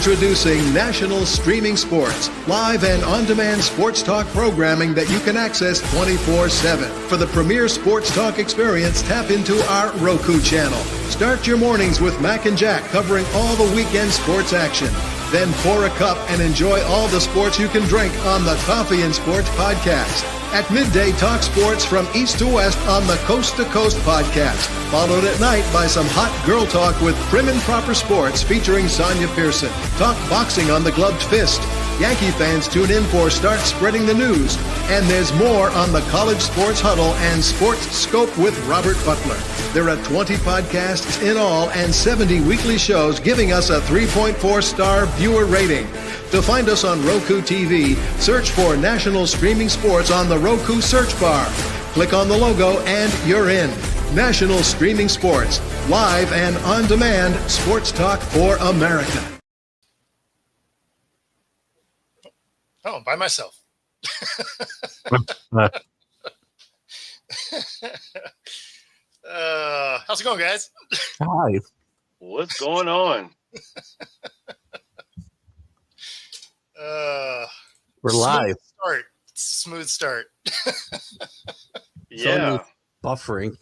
Introducing National Streaming Sports, live and on-demand sports talk programming that you can access 24/7. For the premier sports talk experience, tap into our Roku channel. Start your mornings with Mac and Jack covering all the weekend sports action. Then pour a cup and enjoy all the sports you can drink on the Coffee and Sports podcast. At midday, talk sports from east to west on the Coast to Coast podcast. Followed at night by some hot girl talk with Prim and Proper Sports featuring Sonja Pearson. Talk boxing on the Gloved Fist. Yankee fans tune in for Start Spreading the News. And there's more on the College Sports Huddle and Sports Scope with Robert Butler. There are 20 podcasts in all and 70 weekly shows giving us a 3.4-star viewer rating. To find us on Roku TV, search for National Streaming Sports on the Roku search bar. Click on the logo and you're in. National Streaming Sports, live and on-demand sports talk for America. Oh, by myself. How's it going, guys? Hi. What's going on? We're live. Smooth start. Yeah. Buffering.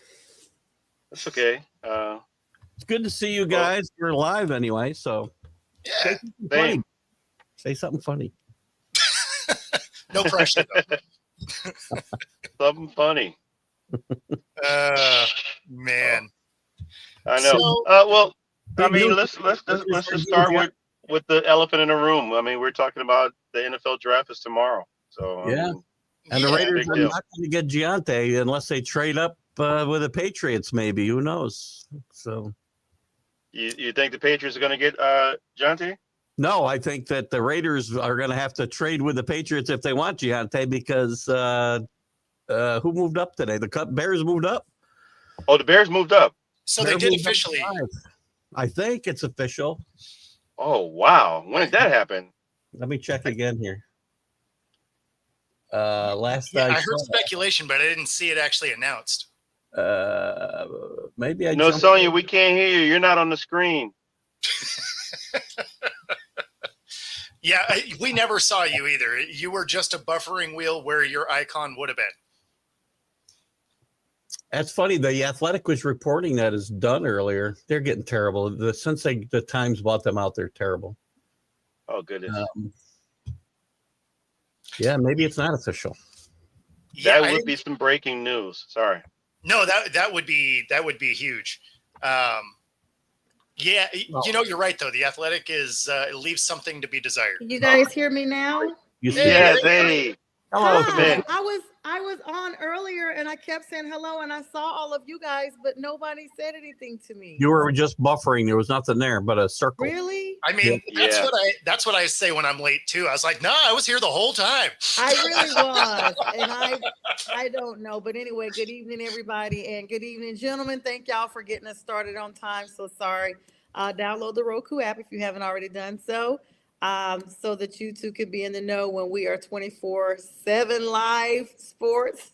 That's okay. It's good to see you guys. We're live anyway, so Yeah. Say something funny. No pressure, though. Something funny. Man. I know. So- Well, I mean, let's just start with the elephant in the room. I mean, we're talking about the NFL draft is tomorrow. So Yeah. And the Yeah, Raiders big are deal. not going to get Giante unless they trade up with the Patriots, maybe. Who knows? So you think the Patriots are going to get Jonte? no, I think that the Raiders are going to have to trade with the Patriots if they want Giante because who moved up today? The Bears moved up. Oh, the Bears moved up. So they Bears did moved up officially. 5. I think it's official. Oh, wow. When did that happen? Let me check again here. Last Yeah, I I heard saw, speculation, but I didn't see it actually announced. maybe I No, jumped- Sonya, we can't hear you. You're not on the screen. Yeah, we never saw you either. You were just a buffering wheel where your icon would have been. That's funny. The Athletic was reporting that is done earlier. They're getting terrible. Since the Times bought them out, they're terrible. Oh, goodness. Yeah, maybe it's not official. Yeah, That would be some breaking news. Sorry. no, that would be huge. Yeah, you know, you're right though. The Athletic is it leaves something to be desired. You guys hear me now? You see, Yes, hey. hello, Come Hi. in. I was on earlier and I kept saying hello and I saw all of you guys, but nobody said anything to me. you were just buffering. There was nothing there but a circle. Really? I mean, Yeah. that's what I say when I'm late too. I was like, no, I was here the whole time. I really was. And I don't know. But anyway, good evening, everybody. And good evening, gentlemen. Thank y'all for getting us started on time. So sorry. Download the Roku app if you haven't already done so. So that you two can be in the know when we are 24/7 live sports.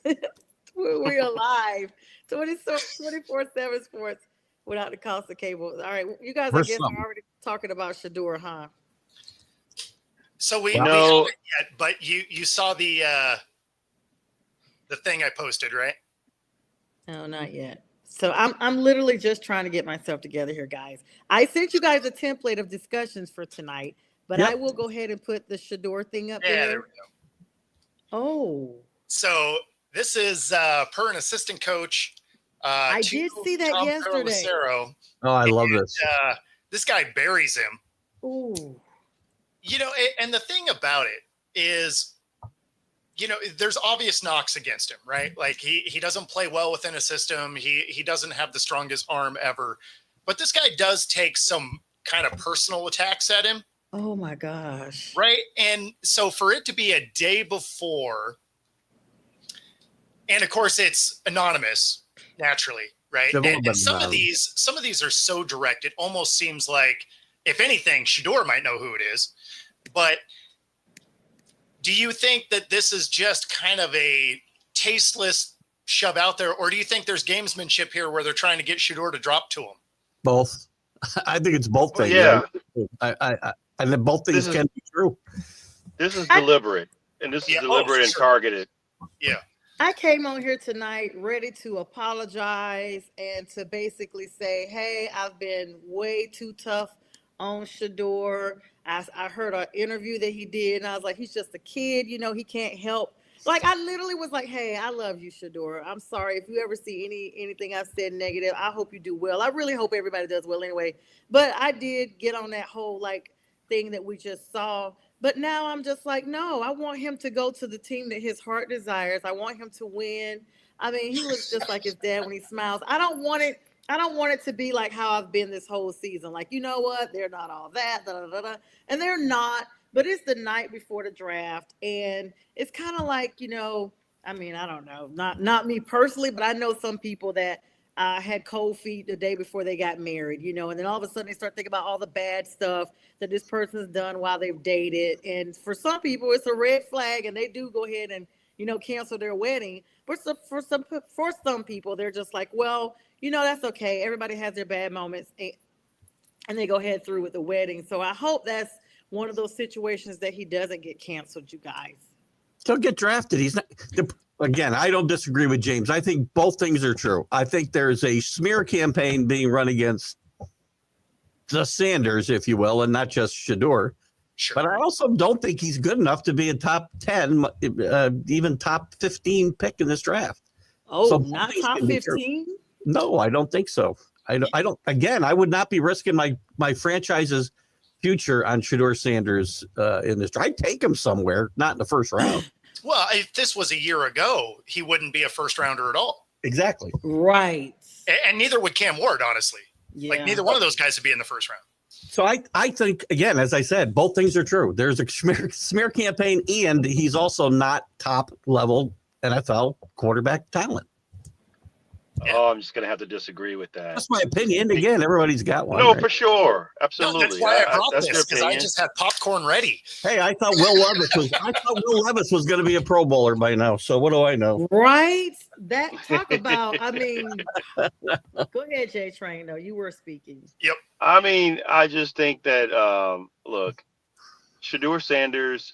We are live 24/7 sports without the cost of cable. All right, you guys, I We're guess something. are already talking about Shador, huh? So we No. haven't yet, but you saw the thing I posted, right? No, not yet. So I'm literally just trying to get myself together here, guys. I sent you guys a template of discussions for tonight, but Yep. I will go ahead and put the Shador thing up Yeah, there there. we go. Oh. So this is per an assistant coach. I to did see that Tom yesterday. Pelissero. Oh, I love this. This guy buries him. Ooh. You know, and the thing about it is, you know, there's obvious knocks against him, right? Like he doesn't play well within a system. He doesn't have the strongest arm ever. But this guy does take some kind of personal attacks at him, Oh my gosh. right? And so for it to be a day before, and of course it's anonymous, naturally, right? They've all And been some of anonymous. these are so direct. It almost seems like, if anything, Shador might know who it is. But do you think that this is just kind of a tasteless shove out there, or do you think there's gamesmanship here where they're trying to get Shador to drop to him? Both. I think it's both things. Yeah. I And then both things can be true. This is deliberate, and this is deliberate and targeted. Yeah. I came on here tonight ready to apologize and to basically say, hey, I've been way too tough on Shador. I heard an interview that he did, and I was like, he's just a kid, he can't help. Like, I literally was like, hey, I love you, Shador. I'm sorry if you ever see anything I've said negative. I hope you do well. I really hope everybody does well anyway. But I did get on that whole thing that we just saw. But now I'm just like, no, I want him to go to the team that his heart desires. I want him to win. I mean, he looks just like his dad when he smiles. I don't want it to be like how I've been this whole season. Like, you know what? They're not all that, and they're not. But it's the night before the draft, and it's kind of like, I mean, I don't know, not me personally, but I know some people that had cold feet the day before they got married, and then all of a sudden they start thinking about all the bad stuff that this person's done while they've dated. And for some people, it's a red flag, and they do go ahead and, cancel their wedding. But for some people, they're just like, well, that's okay. Everybody has their bad moments, and they go ahead through with the wedding. So I hope that's one of those situations that he doesn't get canceled, you guys. He'll get drafted. He's not. Again, I don't disagree with James. I think both things are true. I think there's a smear campaign being run against the Sanders, if you will, and not just Shador. Sure. But I also don't think he's good enough to be a top 10, even top 15 pick in this draft. Oh, so not top 15? No, I don't think so. I don't. Again, I would not be risking my franchise's future on Shador Sanders in this. I'd take him somewhere, not in the first round. Well, if this was a year ago, he wouldn't be a first rounder at all. Exactly. Right. And neither would Cam Ward, honestly. Yeah. Like, neither one of those guys would be in the first round. So I think, again, as I said, both things are true. There's a smear campaign, and he's also not top level NFL quarterback talent. Oh, I'm just going to have to disagree with that. That's my opinion. Again, everybody's got one. No, right? For sure. Absolutely. No, that's why I brought this, because I just had popcorn ready. Hey, I thought Will Levis was going to be a Pro Bowler by now. So what do I know? Right? Talk about, I mean, go ahead, J Train, though. You were speaking. Yep. I mean, I just think that, look, Shador Sanders,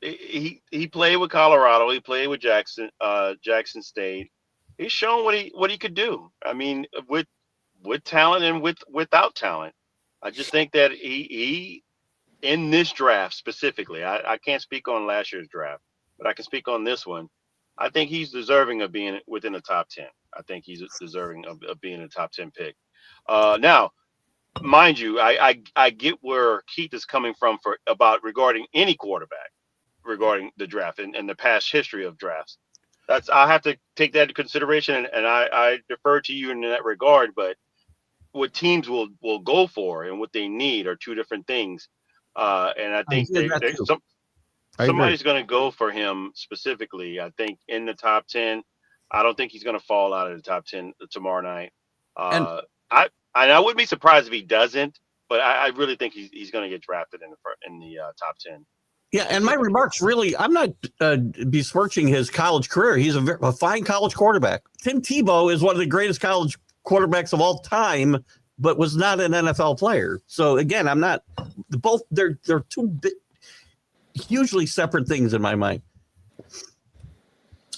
he played with Colorado. He played with Jackson State. He's shown what he could do. I mean, with talent and without talent. I just think that he in this draft specifically, I can't speak on last year's draft, but I can speak on this one. I think he's deserving of being within the top 10. I think he's deserving of being a top 10 pick. Now, mind you, I get where Keith is coming from regarding any quarterback, regarding the draft and the past history of drafts. I have to take that into consideration, and I defer to you in that regard. But what teams will go for and what they need are two different things. And I think somebody's going to go for him specifically. I think in the top 10. I don't think he's going to fall out of the top 10 tomorrow night. I wouldn't be surprised if he doesn't, but I really think he's going to get drafted in the top 10. Yeah, and my remarks really, I'm not besmirching his college career. He's a fine college quarterback. Tim Tebow is one of the greatest college quarterbacks of all time, but was not an NFL player. So again, I'm not both. They're two hugely separate things in my mind.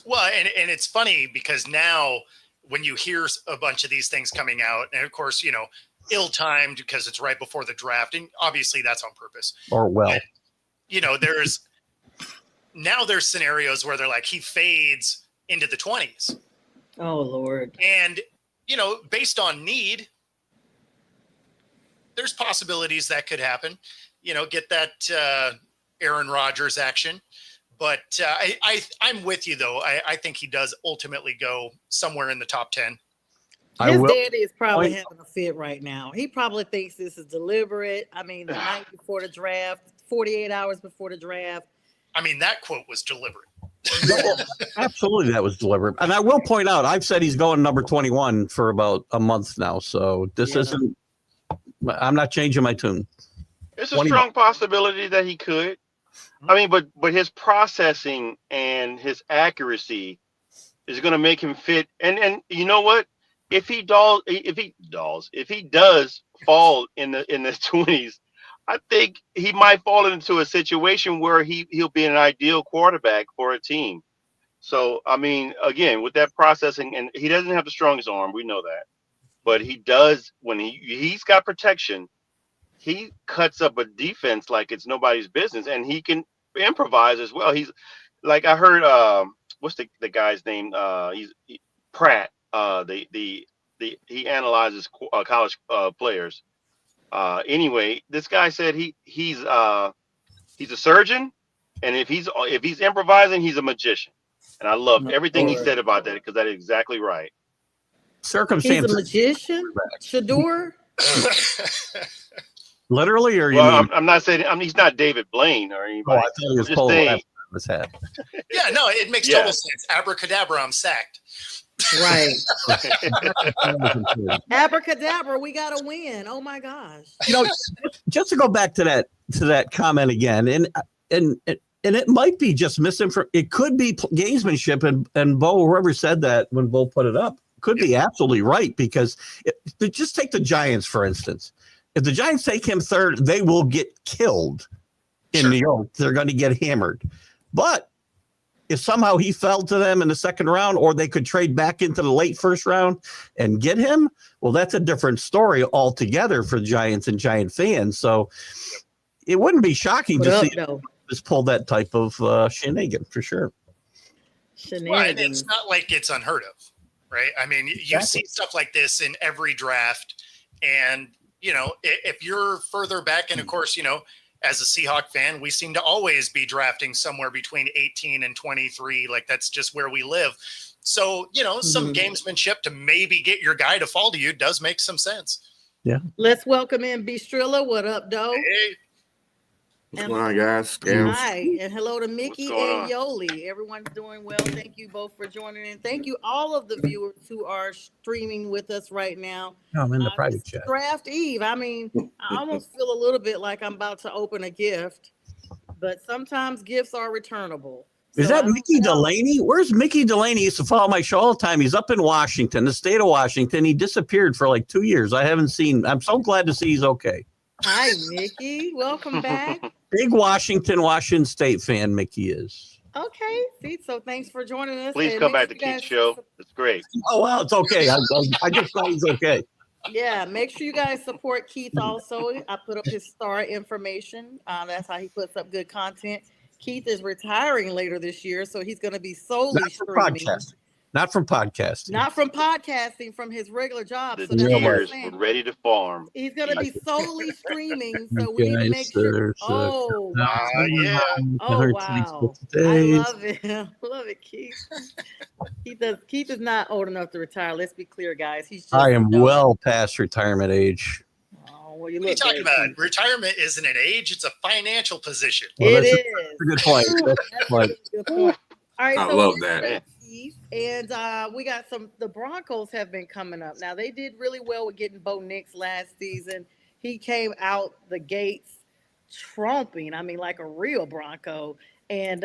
Well, and it's funny because now when you hear a bunch of these things coming out, and of course, ill-timed because it's right before the draft, and obviously that's on purpose. Or well. But, there's scenarios where they're like, he fades into the 20s. Oh, Lord. And, based on need, there's possibilities that could happen, get that Aaron Rodgers action. But I'm with you, though. I think he does ultimately go somewhere in the top 10. His daddy is probably having a fit right now. He probably thinks this is deliberate. I mean, the night before the draft, 48 hours before the draft. I mean, that quote was deliberate. Absolutely, that was deliberate. And I will point out, I've said he's going number 21 for about a month now. So this isn't – I'm not changing my tune. It's a strong possibility that he could. I mean, but his processing and his accuracy is going to make him fit. And you know what? If he does fall in the 20s, I think he might fall into a situation where he'll be an ideal quarterback for a team. So I mean, again, with that processing, and he doesn't have the strongest arm, we know that, but he does when he's got protection. He cuts up a defense like it's nobody's business, and he can improvise as well. He's like I heard. What's the guy's name? Pratt. He analyzes college players. Anyway, this guy said he's a surgeon, and if he's improvising, he's a magician. And I love everything he said about that because that is exactly right. He's Circumstances. a magician, Shador. Literally, or you Well, mean? I'm not saying he's not David Blaine or Oh, I anybody. thought he was Just pulling saying- left on his head. Yeah, no, it makes Yeah. total sense. Abracadabra, I'm sacked. Right. Abracadabra, we got to win. Oh my gosh. You know, just to go back to that comment again, and it might be just misinformation. It could be gamesmanship, and Bo, whoever said that when Bo put it up, could be absolutely right because just take the Giants for instance. If the Giants take him third, they will get killed in New York. They're going to get hammered. But if somehow he fell to them in the second round, or they could trade back into the late first round and get him, well, that's a different story altogether for Giants and Giant fans. So it wouldn't be shocking to see just pull that type of shenanigan for sure. Well, and it's not like it's unheard of, right? I mean, you see stuff like this in every draft, and you know, if you're further back, and of course, you know, as a Seahawk fan, we seem to always be drafting somewhere between 18 and 23. Like that's just where we live. So, you know, some gamesmanship to maybe get your guy to fall to you does make some sense. Yeah. Let's welcome in BTRILLA. What up, Doe? Hey. What's going on, guys? Hi, and hello to Mickey What's going and Yoli. Everyone's doing well. Thank you both for joining in. Thank you all of the viewers who are streaming with us right now. I'm in the private It's chat. Draft Eve. I mean, I almost feel a little bit like I'm about to open a gift, but sometimes gifts are returnable. Is So that I don't Mickey know. Delaney? Where's Mickey Delaney? He used to follow my show all the time. He's up in Washington, the state of Washington. He disappeared for like 2 years. I haven't seen. I'm so glad to see he's okay. Hi, Mickey. Welcome back. Big Washington State fan, Mickey is. Okay. See, so thanks for joining us. Please and come make back to sure you Keith's guys- show. It's great. Oh, well, it's okay. I just thought he's okay. Yeah, make sure you guys support Keith also. I put up his star information. That's how he puts up good content. Keith is retiring later this year, so he's going to be solely Not from streaming. podcasting. Not from podcasting. Not from podcasting, from his regular job. The So that's what I'm tears saying. were ready to farm. He's going to be solely streaming, so we need to make sure. Oh, wow. Yeah. Oh, wow. I love it. I love it, Keith. Keith is not old enough to retire. Let's be clear, guys. He's just I am young. well past retirement age. Oh, well, you What are you look talking very about? cute. Retirement isn't an age, it's a financial position. Well, It that's is. That's a good point. That's a good That's a point. really good point. All right, I so love we're that. back, Keith, and we got the Broncos have been coming up. Now they did really well with getting Bo Nix last season. He came out the gates trumping, I mean, like a real Bronco, and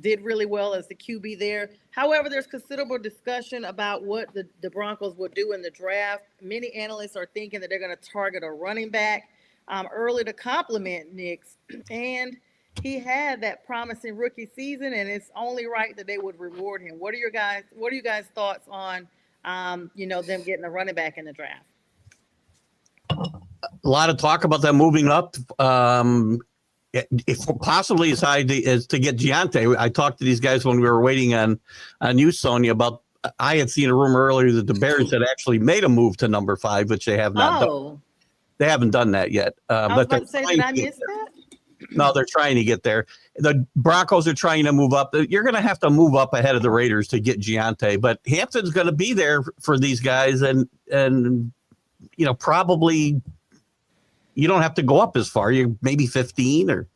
did really well as the QB there. However, there's considerable discussion about what the Broncos will do in the draft. Many analysts are thinking that they're going to target a running back early to compliment Nix, and he had that promising rookie season, and it's only right that they would reward him. What are you guys' thoughts on them getting a running back in the draft? A lot of talk about them moving up. If possibly as high as to get Giante. I talked to these guys when we were waiting on you, Sonia, about I had seen a rumor earlier that the Bears had actually made a move to number 5, which they have not done. They haven't done that yet. I was But about to say, did I miss that? No, they're trying to get there. The Broncos are trying to move up. You're going to have to move up ahead of the Raiders to get Giante, but Hampton's going to be there for these guys, and probably you don't have to go up as far. You maybe 15 or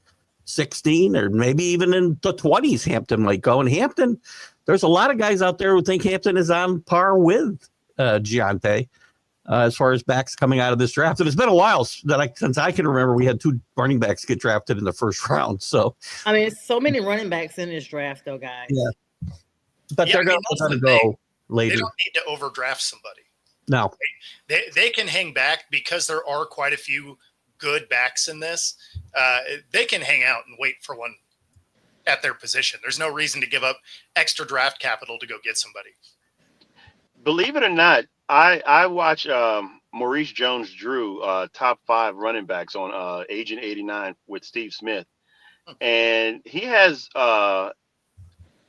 16 or maybe even in the 20s. Hampton might go, and Hampton. There's a lot of guys out there who think Hampton is on par with Giante. As far as backs coming out of this draft. And it's been a while since I can remember we had 2 running backs get drafted in the first round. So, I mean, it's so many running backs in this draft, though, guys. Yeah. But Yeah, they're going that's to the go thing. later. They don't need to overdraft somebody. No. They can hang back because there are quite a few good backs in this. They can hang out and wait for one at their position. There's no reason to give up extra draft capital to go get somebody. Believe it or not, I watch Maurice Jones-Drew, top 5 running backs on Agent 89 with Steve Smith, and he has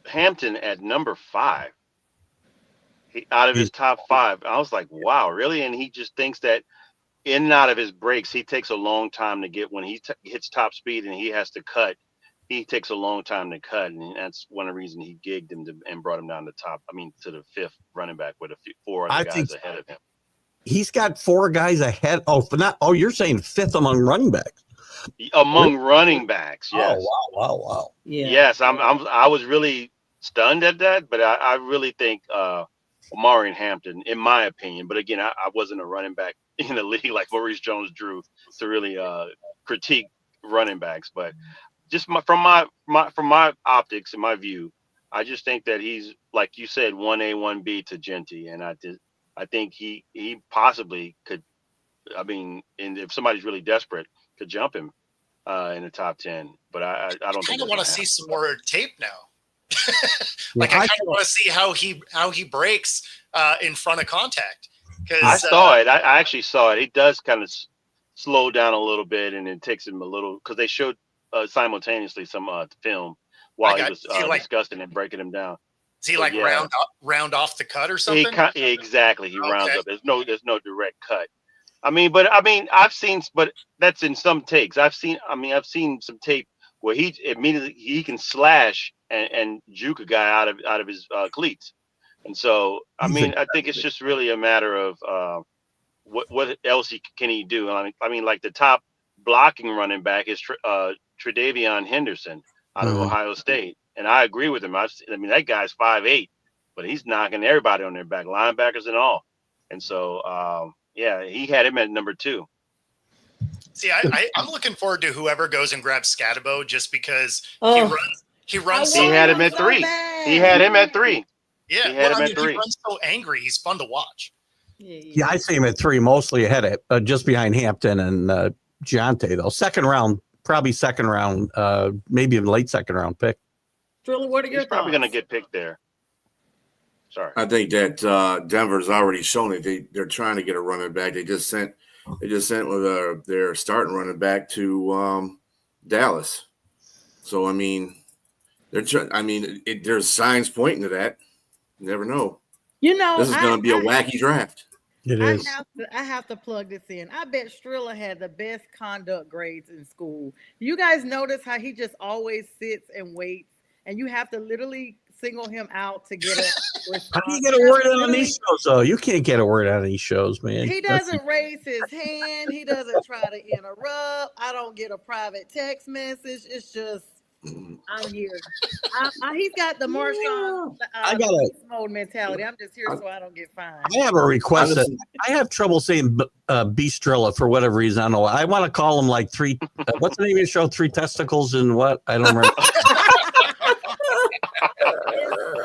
Hampton at number 5 out of his top 5. I was like, wow, really? And he just thinks that in and out of his breaks, he takes a long time to get when he hits top speed and he has to cut. He takes a long time to cut, and that's one of the reasons he gigged him and brought him down to the 5th running back with 4 other guys ahead of him. He's got 4 guys ahead. You're saying 5th among running backs. Among running backs, yes. Oh, wow. Yeah. Yes, I was really stunned at that, but I really think Omari and Hampton, in my opinion, but again, I wasn't a running back in the league like Maurice Jones-Drew to really critique running backs, but just from my optics and my view, I just think that he's, like you said, 1A, 1B to Genty, and I think he possibly could. I mean, and if somebody's really desperate, could jump him in the top 10. But I don't. I kind of want to see some more tape now. I kind of want to see how he breaks in front of contact. I saw it. I actually saw it. He does kind of slow down a little bit, and it takes him a little because they showed simultaneously some film while he was discussing and breaking him down. Is he round off the cut or something? Exactly. He rounds up. There's no direct cut. I've seen, but that's in some takes. I've seen some tape where he can slash and juke a guy out of his cleats. And so, I think it's just really a matter of what else can he do? I mean, like the top blocking running back is Tre'Davion Henderson out of Ohio State. And I agree with him. That guy's 5'8", but he's knocking everybody on their back, linebackers and all. And so, he had him at number 2. See, I'm looking forward to whoever goes and grabs Scatabo just because he runs. He had him at 3. He had him at 3. Yeah, he had him at 3. He runs so angry. He's fun to watch. Yeah, I see him at 3, mostly ahead of just behind Hampton and Giante, though. Probably second round, maybe a late second round pick. TRILLA, what are your thoughts? Probably going to get picked there. Sorry. I think that Denver's already shown it. They're trying to get a running back. They just sent with their starting running back to Dallas. So there's signs pointing to that. You never know. This is going to be a wacky draft. It is. I have to plug this in. I bet TRILLA had the best conduct grades in school. You guys notice how he just always sits and waits, and you have to literally single him out to get a response. How do you get a word out on these shows, though? You can't get a word out of these shows, man. He doesn't raise his hand. He doesn't try to interrupt. I don't get a private text message. It's just, I'm here. He's got the Marshawn beast mode mentality. I'm just here so I don't get fined. I have a request. I have trouble saying Beast TRILLA for whatever reason. I don't know. I want to call him like 3. What's the name of your show? 3 testicles and what? I don't remember.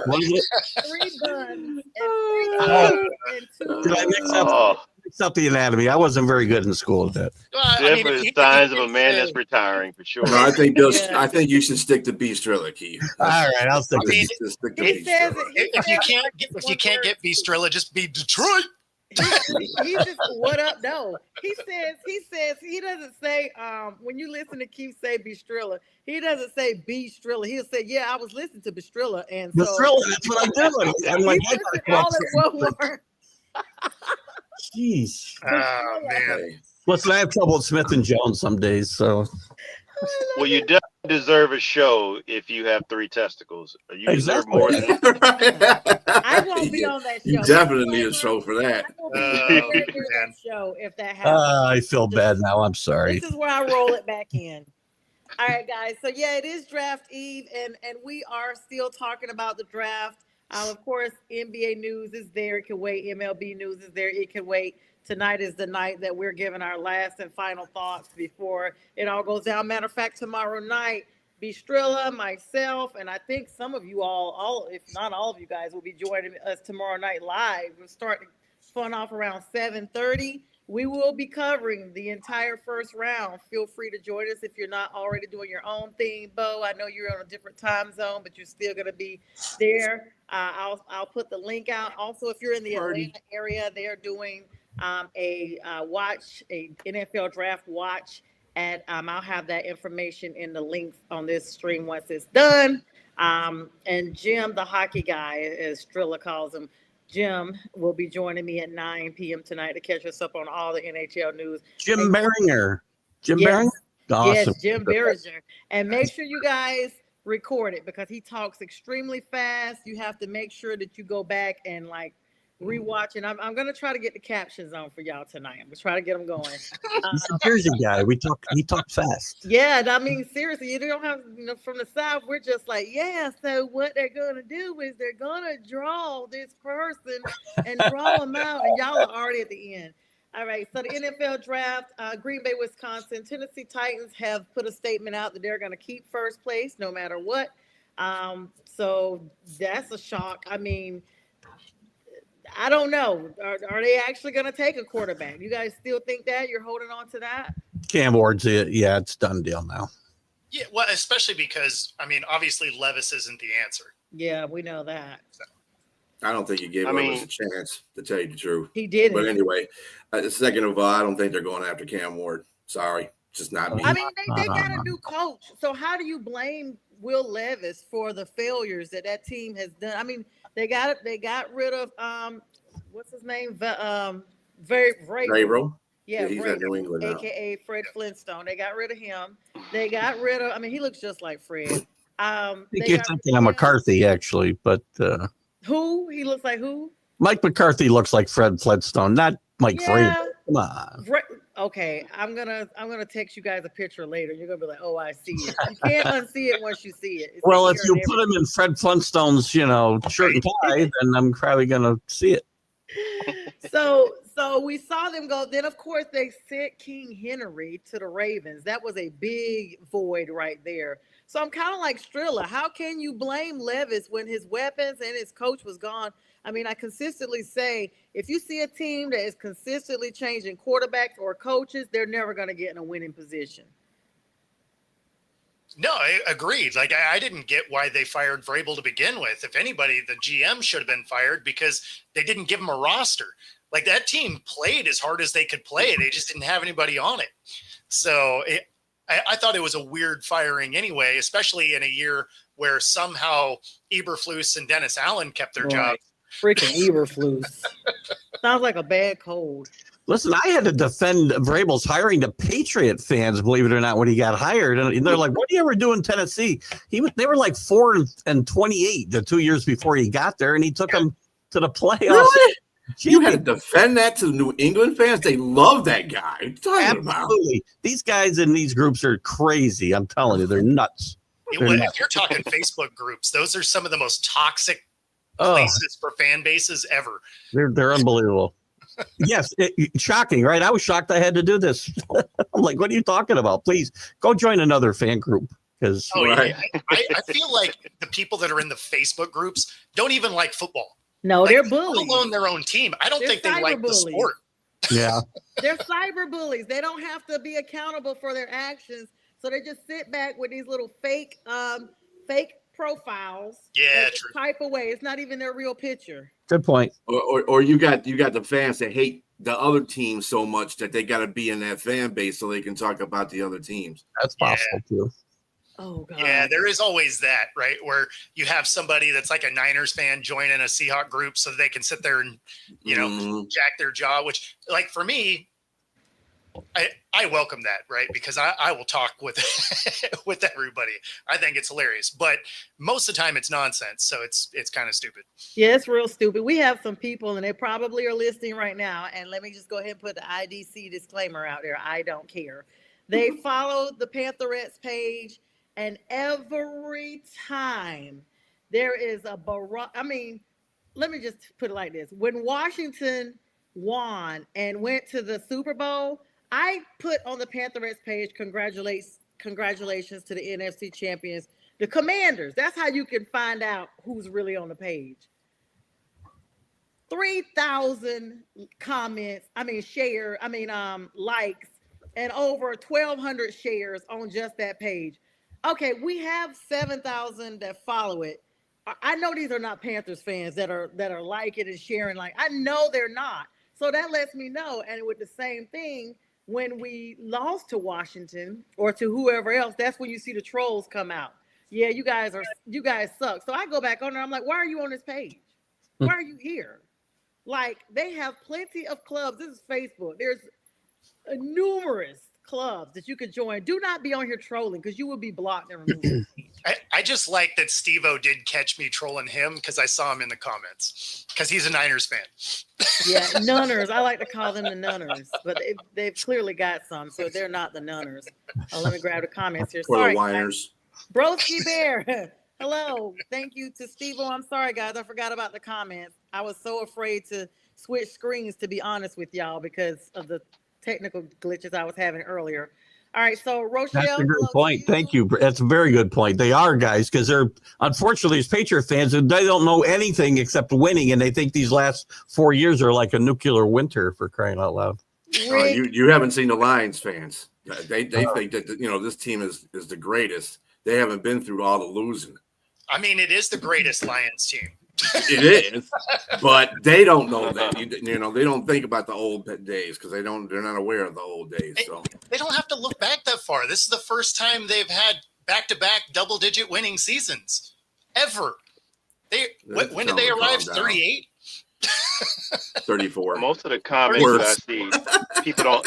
What is it? 3 buns and 2. Did I mix up the anatomy? I wasn't very good in school at that. Definitely signs of a man that's retiring for sure. No, I think you should stick to Beast TRILLA, Keith. All right, I'll stick to Beast TRILLA. If you can't get Beast TRILLA, just be Detroit. He just what up? No, he says he doesn't say when you listen to Keith say Beast TRILLA, he doesn't say Beast TRILLA. He'll say, yeah, I was listening to Beast TRILLA, and so TRILLA, that's what I do. I'm like, I gotta all in one word. Jeez. Oh man. Listen, I have trouble with Smith and Jones some days, so. Well, you definitely deserve a show if you have 3 testicles. You deserve more than I won't be on that show. You definitely need a show for that. I will be on that show if that happens. I feel bad now. I'm sorry. This is where I roll it back in. All right, guys. So yeah, it is draft eve, and we are still talking about the draft. Of course, NBA news is there. It can wait. MLB news is there. It can wait. Tonight is the night that we're giving our last and final thoughts before it all goes down. Matter of fact, tomorrow night, Beast TRILLA, myself, and I think some of you all, if not all of you guys, will be joining us tomorrow night live. We'll start fun off around 7:30. We will be covering the entire first round. Feel free to join us if you're not already doing your own thing, Bo. I know you're on a different time zone, but you're still going to be there. I'll put the link out. Also, if you're in the Atlanta area, they're doing a NFL draft watch. And I'll have that information in the links on this stream once it's done. And Jim, the hockey guy, as TRILLA calls him, Jim will be joining me at 9 p.m. tonight to catch us up on all the NHL news. Jim Beringer. Jim Yes. Beringer? Awesome. Yes, Jim Beringer. And make sure you guys record it because he talks extremely fast. You have to make sure that you go back and like rewatch. And I'm going to try to get the captions on for y'all tonight. I'm going to try to get them going. He's a Jersey guy. He talks fast. Yeah, I mean, seriously, you don't have, from the South, we're just like, yeah, so what they're going to do is they're going to draw this person and draw them out. And y'all are already at the end. All right, so the NFL draft, Green Bay, Wisconsin, Tennessee Titans have put a statement out that they're going to keep first place no matter what. So that's a shock. I mean, I don't know. Are they actually going to take a quarterback? You guys still think that? You're holding on to that? Cam Ward's it. Yeah, it's done deal now. Yeah, well, especially because, I mean, obviously Levis isn't the answer. Yeah, we know that. So. I don't think he gave us a chance, to tell you the truth. He didn't. But anyway, second of all, I don't think they're going after Cam Ward. Sorry, just not me. I mean, they got a new coach. So how do you blame Will Levis for the failures that team has done? I mean, they got rid of what's his name? Vrabel. Yeah, he's at New England now. AKA Fred Flintstone. They got rid of him. They got rid of. I mean, he looks just like Fred. I think you're thinking of McCarthy, actually, but who? He looks like who? Mike McCarthy looks like Fred Flintstone, not Mike Vrabel. Come on. Okay, I'm gonna text you guys a picture later. You're gonna be like, oh, I see it. You can't unsee it once you see it. Well, if you put him in Fred Flintstone's, shirt and tie, then I'm probably gonna see it. So we saw them go. Then of course they sent King Henry to the Ravens. That was a big void right there. So I'm kind of like Strilla. How can you blame Levis when his weapons and his coach was gone? I mean, I consistently say, if you see a team that is consistently changing quarterbacks or coaches, they're never going to get in a winning position. No, I agreed. Like, I didn't get why they fired Vrabel to begin with. If anybody, the GM should have been fired because they didn't give him a roster. Like, that team played as hard as they could play. They just didn't have anybody on it. So I thought it was a weird firing anyway, especially in a year where somehow Eberflus and Dennis Allen kept their jobs. Freaking Eberflus. Sounds like a bad cold. Listen, I had to defend Vrabel's hiring to Patriot fans, believe it or not, when he got hired. And they're like, what do you ever do in Tennessee? They were like 4-28 the 2 years before he got there, and he took them to the playoffs. Really? You had to defend that to the New England fans? They love that guy. What are you talking Absolutely. About? These guys in these groups are crazy. I'm telling you, they're nuts. If you're talking Facebook groups, those are some of the most toxic places for fan bases ever. They're unbelievable. Yes, shocking, right? I was shocked I had to do this. I'm like, what are you talking about? Please go join another fan group. Because I feel like the people that are in the Facebook groups don't even like football. No, they're bullies. Let alone their own team. I don't think they like the sport. Yeah. They're cyber bullies. They don't have to be accountable for their actions. So they just sit back with these little fake profiles. Yeah, true. Type away. It's not even their real picture. Good point. Or you got the fans that hate the other team so much that they got to be in that fan base so they can talk about the other teams. That's possible too. Oh God. Yeah, there is always that, right? Where you have somebody that's like a Niners fan join in a Seahawk group so they can sit there and, jack their jaw, which, like, for me, I welcome that, right? Because I will talk with with everybody. I think it's hilarious, but most of the time it's nonsense. So it's kind of stupid. Yeah, it's real stupid. We have some people and they probably are listening right now. And let me just go ahead and put the IDC disclaimer out there. I don't care. They follow the Pantherettes page, and every time there is let me just put it like this. When Washington won and went to the Super Bowl, I put on the Pantherettes page, congratulations to the NFC champions, the Commanders. That's how you can find out who's really on the page. 3,000 comments, likes, and over 1,200 shares on just that page. Okay, we have 7,000 that follow it. I know these are not Panthers fans that are liking and sharing. Like, I know they're not. So that lets me know. And with the same thing, when we lost to Washington or to whoever else, that's when you see the trolls come out. Yeah, you guys suck. So I go back on there. I'm like, why are you on this page? Why are you here? Like, they have plenty of clubs. This is Facebook. There's numerous clubs that you could join. Do not be on here trolling because you will be blocked and removed. I just like that Steve-O did catch me trolling him because I saw him in the comments because he's a Niners fan. Yeah, nunners. I like to call them the nunners, but they've clearly got some, so they're not the nunners. Let me grab the comments here. For Sorry, the whiners. Broski Bear. Hello. Thank you to Steve-O. I'm sorry, guys. I forgot about the comments. I was so afraid to switch screens, to be honest with y'all, because of the technical glitches I was having earlier. All right, so Rochelle. That's a good point. Thank you. That's a very good point. They are, guys, because they're unfortunately as Patriot fans, they don't know anything except winning, and they think these last 4 years are like a nuclear winter, for crying out loud. You haven't seen the Lions fans. They think that this team is the greatest. They haven't been through all the losing. I mean, it is the greatest Lions team. It is, but they don't know that. They don't think about the old days because they're not aware of the old days. So they don't have to look back that far. This is the first time they've had back-to-back double-digit winning seasons ever. When did they arrive? 38. 34. Most of the comments that I see, people don't.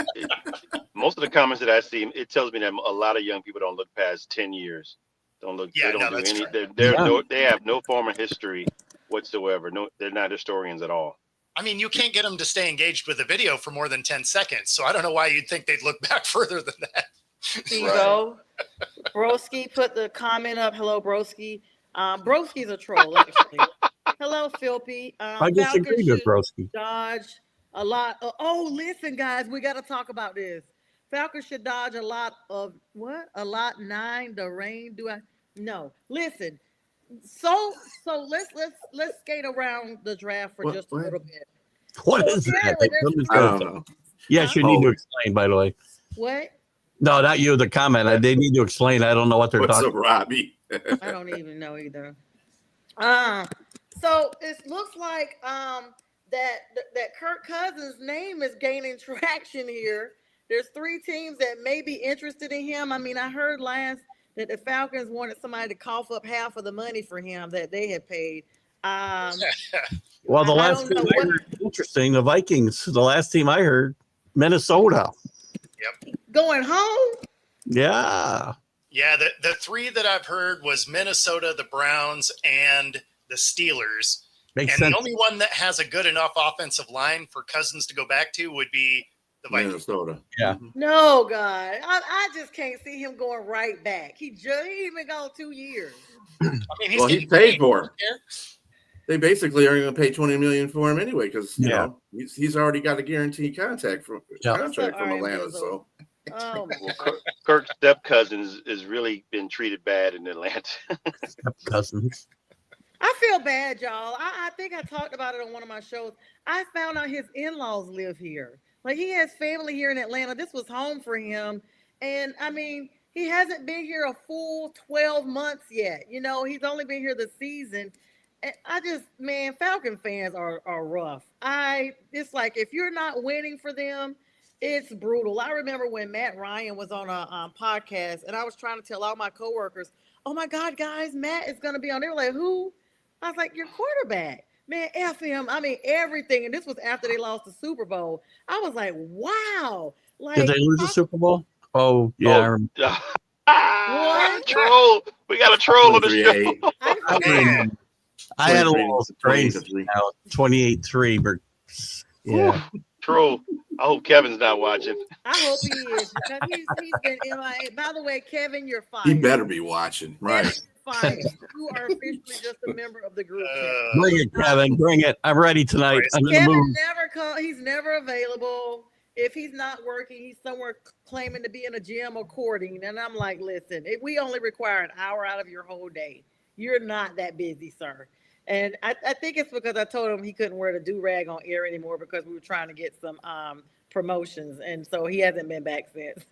Most of the comments that I see, it tells me that a lot of young people don't look past 10 years. Don't look. Yeah, they don't no, do any. right. They have no form of history whatsoever. No, they're not historians at all. I mean, you can't get them to stay engaged with a video for more than 10 seconds. So I don't know why you'd think they'd look back further than that. Steve-O. Broski put the comment up. Hello, Broski. Broski's a troll, actually. Hello, Philpy. I disagree with Broski. Dodge a lot. Listen, guys, we got to talk about this. Falcons should dodge a lot of what? A lot 9. The rain. No. Listen. So let's skate around the draft for just a little bit. What is that? I don't know. Yes, you need to explain, by the way. What? No, not you, the comment. They need to explain. I don't know what they're What's talking up, Robbie? I don't even know either. So it looks like that Kirk Cousins' name is gaining traction here. There's 3 teams that may be interested in him. I mean, I heard last that the Falcons wanted somebody to cough up half of the money for him that they had paid. Well, the last team I heard, interesting, the Vikings, the last team I heard, Minnesota. Yep. Going home? Yeah. Yeah, the 3 that I've heard was Minnesota, the Browns, and the Steelers. Makes and sense. the only one that has a good enough offensive line for Cousins to go back to would be the Vikings. Minnesota. Yeah. No, God. I just can't see him going right back. He ain't been gone 2 years. I mean, He's paid for him. They basically are going to pay $20 million for him anyway because you know he's already got a guaranteed contract from Atlanta. So Kirk's step cousins has really been treated bad in Atlanta. Step cousins. I feel bad, y'all. I think I talked about it on one of my shows. I found out his in-laws live here. Like, he has family here in Atlanta. This was home for him. And, I mean, he hasn't been here a full 12 months yet. You know, he's only been here this season. And Falcon fans are rough. It's like, if you're not winning for them, it's brutal. I remember when Matt Ryan was on a podcast, and I was trying to tell all my coworkers, oh, my God, guys, Matt is going to be on. They were like, who? I was like, your quarterback. Man, F him. I mean, everything. And this was after they lost the Super Bowl. I was like, wow. Like, did they lose the Super Bowl? Oh, yeah. What? Troll. We got a troll on the show. I had a little crazy now. 28-3, but yeah. Troll. I hope Kevin's not watching. I hope he is, because he's been MIA. By the way, Kevin, you're fired. He better be watching, right? Fired. You are officially just a member of the group. Bring it, Kevin. Bring it. I'm ready tonight. I'm in the mood. He's never available. If he's not working, he's somewhere claiming to be in a gym or courting. And I'm like, listen, we only require an hour out of your whole day. You're not that busy, sir. And I think it's because I told him he couldn't wear the do-rag on air anymore because we were trying to get some promotions. And so he hasn't been back since.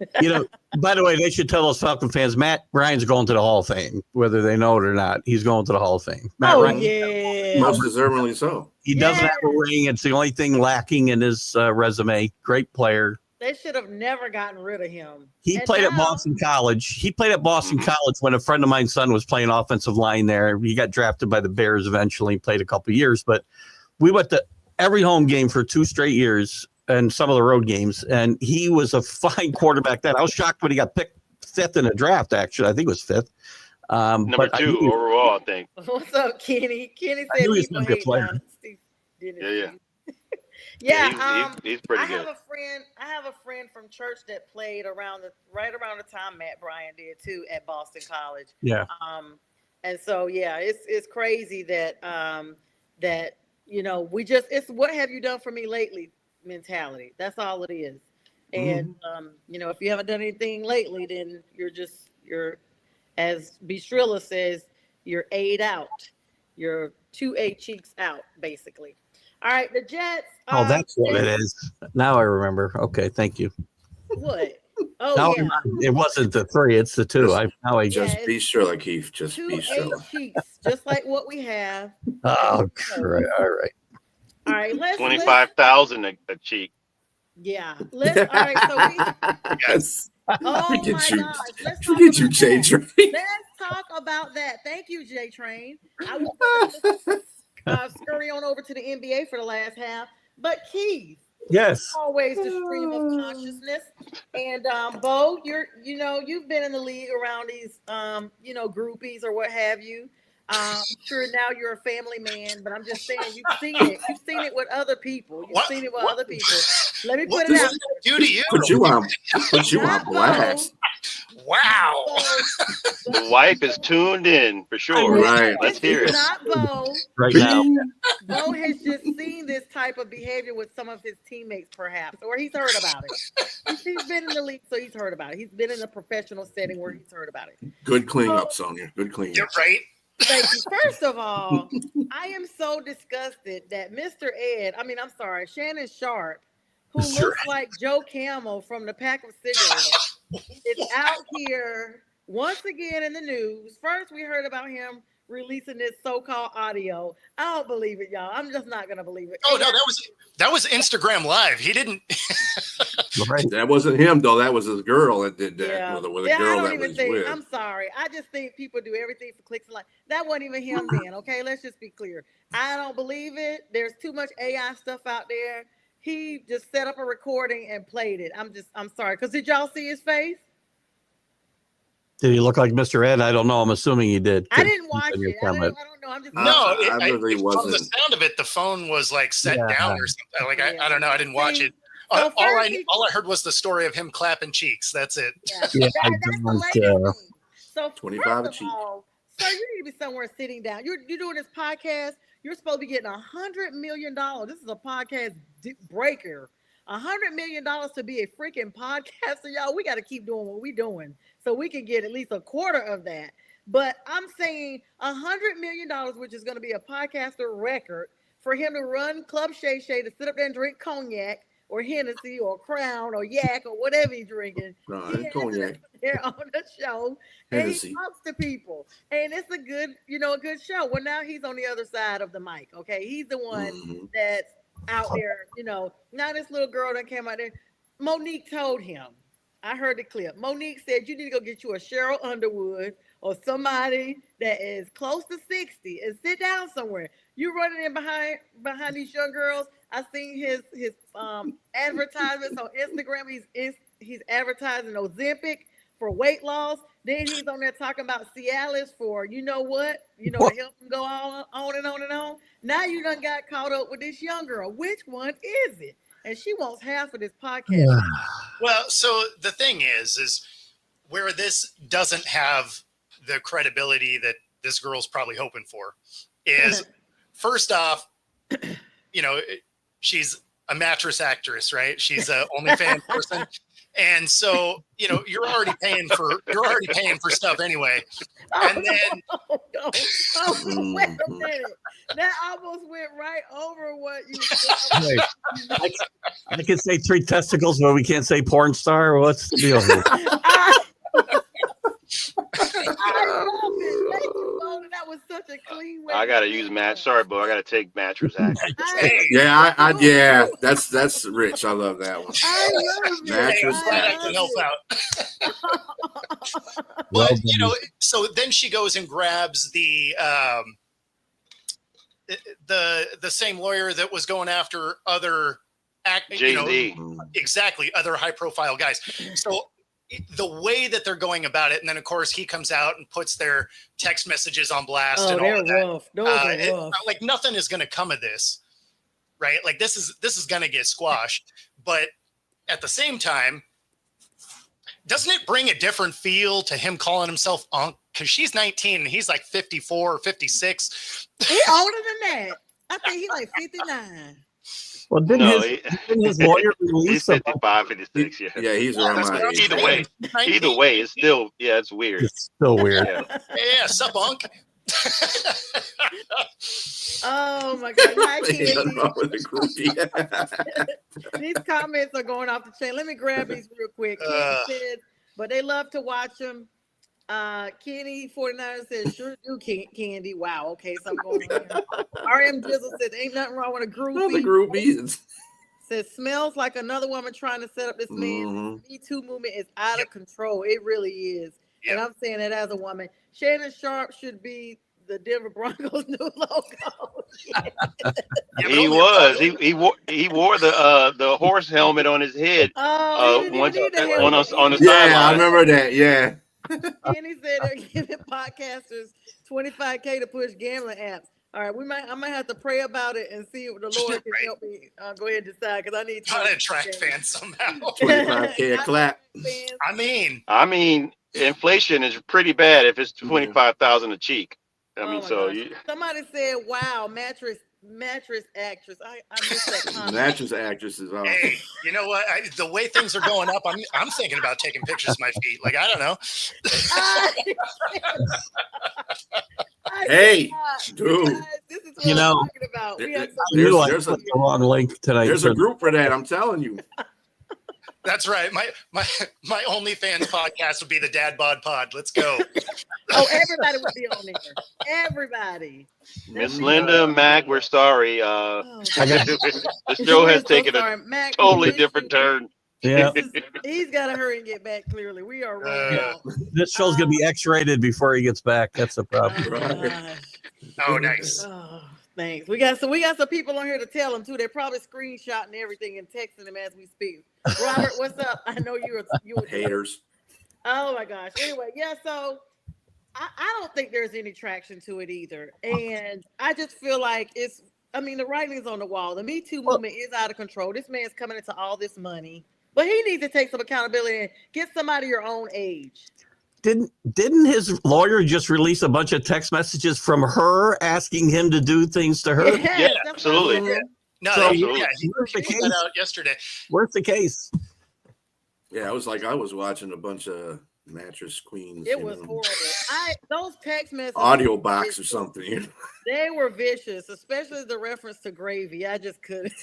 By the way, they should tell those Falcon fans, Matt Ryan's going to the Hall of Fame, whether they know it or not. He's going to the Hall of Fame. Matt Ryan, yeah. Most deservedly so. He doesn't have a ring. It's the only thing lacking in his resume. Great player. They should have never gotten rid of him. He played at Boston College. He played at Boston College when a friend of mine's son was playing offensive line there. He got drafted by the Bears eventually, played a couple of years. But we went to every home game for 2 straight years and some of the road games. And he was a fine quarterback then. I was shocked when he got picked 5th in the draft, actually. I think it was 5th. Number 2 overall, I think. What's up, Kenny? Kenny said he was going to be a player. He's pretty good. I have a friend from church that played right around the time Matt Bryan did too at Boston College. Yeah. And so it's crazy that it's what have you done for me lately mentality. That's all it is. And if you haven't done anything lately, then you're as TRILLA says, you're 8 out. You're 2 A cheeks out, basically. All right, the Jets. That's what it is. Now I remember. Okay, thank you. What? Oh, yeah. It wasn't the 3; it's the 2. Just be TRILLA, Keith. Just 2 be TRILLA. cheeks, just like what we have. Oh, great. All right. Let's 25,000 a cheek. Yeah. All right. So Yes. oh Look my at you. gosh. Let's Look at you, J Train. Let's talk about that. Thank you, J Train. I will scurry on over to the NBA for the last half. But Keith, Yes. always the stream of consciousness. And Bo, you've been in the league around these groupies or what have you. I'm sure now you're a family man, but I'm just saying you've seen it. You've seen it with other people. Other people. Let me put it out. Do to you? Put you on blast. Wow. The wife is tuned in for sure. Right. Let's hear it. Not Bo. Right now. Bo has just seen this type of behavior with some of his teammates, perhaps, or he's heard about it. He's been in the league, so he's heard about it. He's been in a professional setting where he's heard about it. Good cleanup, Sonia. Good cleanup. You're right. Thank you. First of all, I am so disgusted that Shannon Sharp, who looks like Joe Camel from the Pack of Cigarettes, is out here once again in the news. First, we heard about him releasing this so-called audio. I don't believe it, y'all. I'm just not gonna believe it. Oh no, that was Instagram Live. He didn't. Right. That wasn't him though. That was a girl that did that. Yeah. With a girl that was with. I'm sorry. I just think people do everything for clicks and likes. That wasn't even him then. Okay, let's just be clear. I don't believe it. There's too much AI stuff out there. He just set up a recording and played it. I'm sorry. Because did y'all see his face? Did he look like Mr. Ed? I don't know. I'm assuming he did. I didn't watch it. I don't know. I'm just No, I really from wasn't. the sound of it, the phone was like set down or something. Like I don't know. I didn't watch it. So All I heard was the story of him clapping cheeks. That's it. Yeah, that's the latest thing. So 25 first of all, sir, you need to be somewhere sitting down. You're doing this podcast. You're supposed to be getting $100 million. This is a podcast breaker. $100 million to be a freaking podcaster, y'all. We got to keep doing what we're doing so we can get at least a quarter of that. But I'm saying $100 million, which is going to be a podcaster record, for him to run Club Shay Shay, to sit up there and drink cognac or Hennessy or Crown or Yak or whatever he's drinking. Cognac. There on the show, Hennessy. and he talks to people, and it's a good show. Well, now he's on the other side of the mic. Okay, he's the one that's out there. Now this little girl that came out there, Monique told him. I heard the clip. Monique said, you need to go get you a Cheryl Underwood or somebody that is close to 60 and sit down somewhere. You running in behind these young girls. I seen his advertisements on Instagram. He's advertising Ozempic for weight loss. Then he's on there talking about Cialis for to help him go on and on and on. Now you done got caught up with this young girl. Which one is it? And she wants half of this podcast. Well, so the thing is where this doesn't have the credibility that this girl's probably hoping for is first off, she's a mattress actress, right? She's a OnlyFans person. And so, you're already paying for stuff anyway. And then wait a minute. That almost went right over what you said. Right. I can say 3 testicles, but we can't say porn star. What's the deal here? I love it. Thank you, Mona. That was such a clean way. I gotta use match. Sorry, bro. I gotta take mattress action. Yeah, that's rich. I love that one. I love it. Mattress Glad I action. can help out. Well But so then she goes and grabs the same lawyer that was going after other Jay-Z. exactly, other high profile guys. So the way that they're going about it, and then of course he comes out and puts their text messages on blast Oh, and all they're of that. rough. Those are rough. Like nothing is going to come of this, right? Like this is going to get squashed. But at the same time, doesn't it bring a different feel to him calling himself Unc? Because she's 19 and he's like 54 or 56. He older than that. I think he's like 59. Well, didn't his lawyer He's release a 55, 56. Yeah. Yeah, he's around That's my what I'm age. saying. Either way, it's still it's weird. It's still weird. Yeah. Yeah, sup, Unc? Oh my God. Hi, Ain't nothing Kenny. wrong with the groupie. These comments are going off the chain. Let me grab these real quick. Kenny said, but they love to watch them. Kenny 49 says, sure do, Candy. Wow. Okay, so I'm going on. RM Jizzle says, ain't nothing wrong with a groupie. The groupies. Says, smells like another woman trying to set up this man. Mhm. Me Too movement is out of control. It really is. Yep. And I'm saying that as a woman. Shannon Sharp should be the Denver Broncos new logo. He was. He wore the horse helmet on his head. Oh, he Once didn't need the on helmet. on the Yeah, I sideline. remember that. Yeah. Kenny said they're giving podcasters $25K to push gambling apps. All right, I might have to pray about it and see if the Lord can Right. help me go ahead and decide because I need Trying to $25K. attract fans somehow. 25K a clap. Fans. I mean, Inflation is pretty bad if it's 25,000 a cheek. I Oh mean, my so gosh. Somebody said, "Wow, mattress actress." I missed that comment. Mattress actresses are. hey, you know what? The way things are going up, I'm thinking about taking pictures of my feet. Like, I don't know. Hey, dude. This is what You know, I'm talking about. We have You some- like there's a- put the wrong link tonight. There's a group for that. I'm telling you. That's right. My OnlyFans podcast would be the Dad Bod Pod. Let's go. Oh, everybody would be on there. Everybody. Miss Linda Mac, we're sorry. Oh, The show has taken a Mac, totally we miss different you. turn. Yeah, He's got to hurry and get back. Clearly, we are rolling out. this show's gonna be X-rated before he gets back. That's the problem. Oh, Right. gosh. Oh, nice. Oh, thanks. We got some people on here to tell them too. They're probably screenshotting everything and texting them as we speak. Robert, what's up? I know you were Haters. Oh my gosh. Anyway, yeah. So I don't think there's any traction to it either, and I just feel like the writing's on the wall. The Me Too movement is out of control. This man's coming into all this money, but he needs to take some accountability and get somebody your own age. Didn't his lawyer just release a bunch of text messages from her asking him to do things to her? Yeah, that's absolutely. what I'm saying. No, So, he where's the tweeted case? that out yesterday. Where's the case? Yeah, I was watching a bunch of mattress queens. It you was know, horrible. Those text messages. audio box or something. You know? They were vicious, especially the reference to gravy. I just couldn't.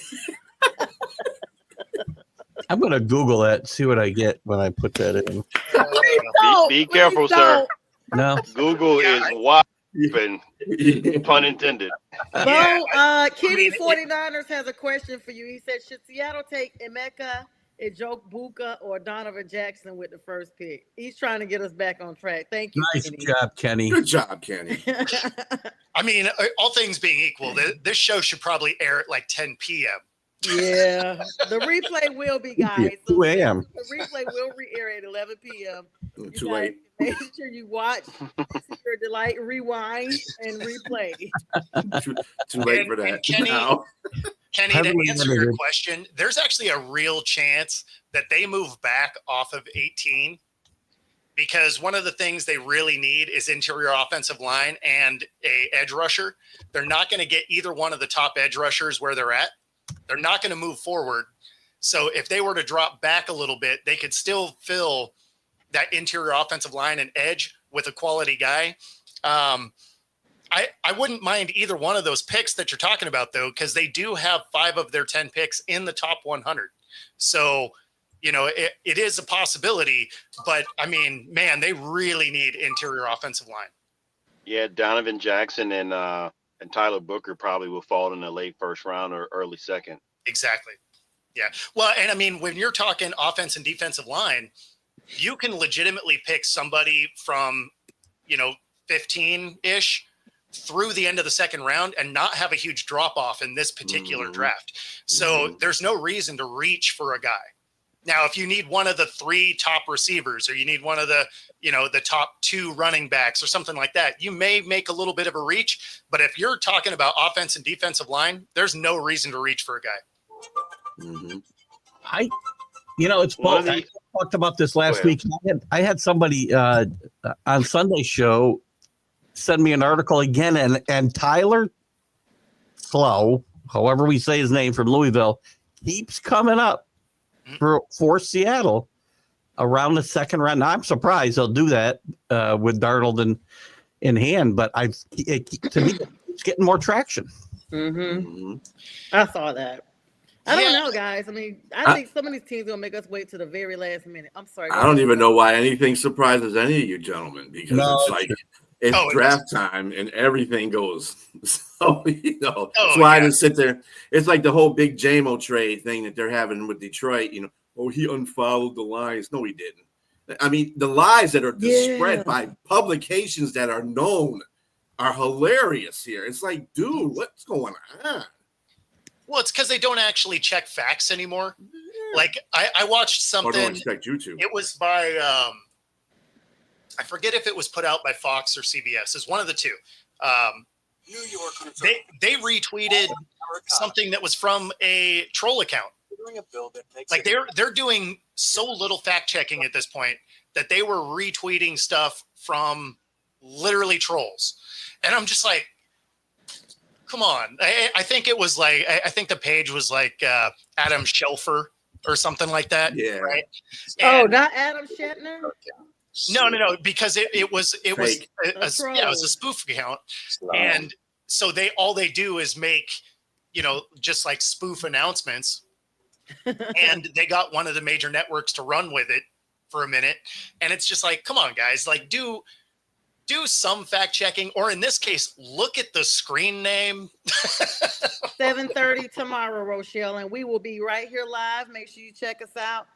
I'm gonna Google that, see what I get when I put that in. Please don't. Be Please careful, sir. don't. No, Google is wide open, pun intended. Bo, Kitty mean, 49ers has a question for you. He said, should Seattle take Emeka, Buka, or Donovan Jackson with the first pick? He's trying to get us back on track. Thank you, nice Kenny. job, Kenny. Good job, Kenny. I mean, all things being equal, this show should probably air at like 10 p.m. Yeah, the replay will be, guys. Yeah, 2 a.m. The replay will re-air at 11 p.m. You Too guys late. Make sure you watch Secret Delight, rewind, and replay. Too late for that. And Kenny, Now. Kenny, to Heavily answer your edited. question, there's actually a real chance that they move back off of 18 because one of the things they really need is interior offensive line and a edge rusher. They're not going to get either one of the top edge rushers where they're at. They're not going to move forward. So if they were to drop back a little bit, they could still fill that interior offensive line and edge with a quality guy. I wouldn't mind either one of those picks that you're talking about, though, because they do have 5 of their 10 picks in the top 100. So, it is a possibility. But, I mean, man, they really need interior offensive line. Yeah, Donovan Jackson and Tyler Booker probably will fall in the late first round or early second. Exactly. Yeah. Well, and I mean, when you're talking offense and defensive line, you can legitimately pick somebody from, 15-ish through the end of the second round and not have a huge drop off in this particular draft. So there's no reason to reach for a guy. Now, if you need one of the 3 top receivers, or you need one of the, the top 2 running backs or something like that, you may make a little bit of a reach. But if you're talking about offense and defensive line, there's no reason to reach for a guy. It's both. I talked about this last week. I had somebody on Sunday's show send me an article again, and Tyler Slow, however we say his name, from Louisville, keeps coming up for Seattle around the second round. Now, I'm surprised they'll do that with Darnold in hand, but to me, it's getting more traction. I saw that. I don't know, guys. I mean, I think some of these teams are going to make us wait to the very last minute. I'm sorry. I don't even know why anything surprises any of you gentlemen, because it's like it's draft time and everything goes. So, that's why I just sit there. It's like the whole big JMO trade thing that they're having with Detroit. He unfollowed the Lions. No, he didn't. I mean, the lies that are spread by publications that are known are hilarious here. It's like, dude, what's going on? Well, it's because they don't actually check facts anymore. Like I watched something. I don't expect you to. It was by I forget if it was put out by Fox or CBS. It's one of the two. New York. They retweeted something that was from a troll account. Like they're doing so little fact checking at this point that they were retweeting stuff from literally trolls, and I'm just like, come on. I think it was like, I think the page was like Adam Shelfer or something like that. Yeah. Right. Not Adam Shatner. No, because it was a spoof account, and so all they do is make just like spoof announcements, and they got one of the major networks to run with it for a minute, and it's just like, come on, guys, like do some fact checking, or in this case, look at the screen name. 7:30 tomorrow, Rochelle, and we will be right here live. Make sure you check us out.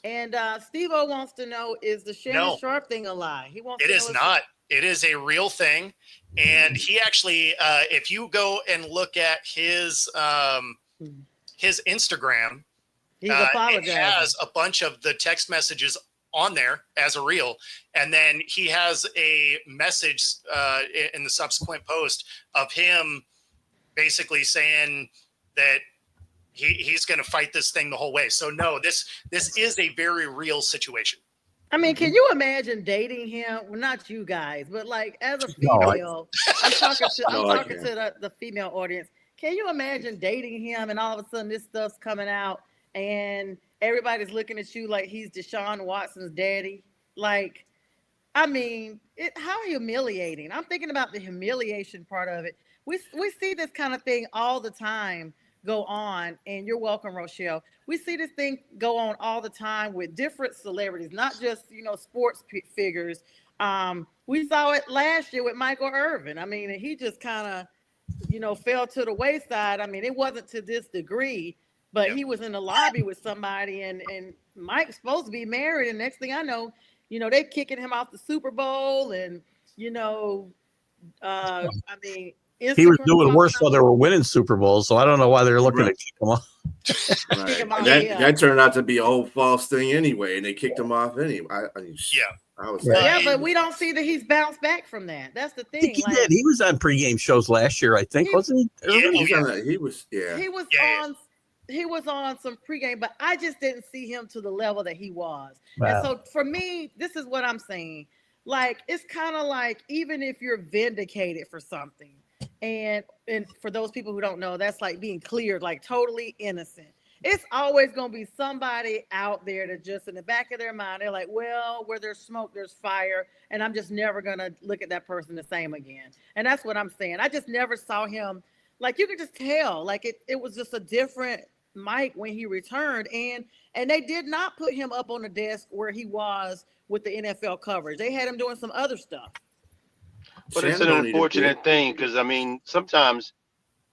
And Steve-O wants to know, is the Shannon Sharp thing a lie? He wants. It is not. It is a real thing, and he actually, if you go and look at his Instagram, he's apologizing. It has a bunch of the text messages on there as a reel, and then he has a message in the subsequent post of him basically saying that he's going to fight this thing the whole way. So no, this is a very real situation. I mean, can you imagine dating him? Well, not you guys, but like as a female, I'm talking to the female audience. Can you imagine dating him and all of a sudden this stuff's coming out and everybody's looking at you like he's Deshaun Watson's daddy? Like, I mean, how humiliating. I'm thinking about the humiliation part of it. We see this kind of thing all the time go on, and you're welcome, Rochelle. We see this thing go on all the time with different celebrities, not just, sports figures. We saw it last year with Michael Irvin. I mean, he just kind of, fell to the wayside. I mean, it wasn't to this degree, but he was in the lobby with somebody, and Mike's supposed to be married, and next thing I know, they kicking him off the Super Bowl, and I mean, Instagram, he was doing worse while they were winning Super Bowls, so I don't know why they're looking to kick him off. Right. That turned out to be a whole false thing anyway, and they kicked him off anyway. But we don't see that he's bounced back from that. That's the thing. He did. He was on pregame shows last year, I think, wasn't he? He was on some pregame, but I just didn't see him to the level that he was. Wow. And so for me, this is what I'm saying. Like, it's kind of like, even if you're vindicated for something, and for those people who don't know, that's like being cleared, like totally innocent. it's always going to be somebody out there that just in the back of their mind, they're like, well, where there's smoke, there's fire. And I'm just never going to look at that person the same again. And that's what I'm saying. I just never saw him. Like, you could just tell, like it was just a different Mike when he returned. And they did not put him up on the desk where he was with the NFL coverage. They had him doing some other stuff. But it's an unfortunate thing because, I mean, sometimes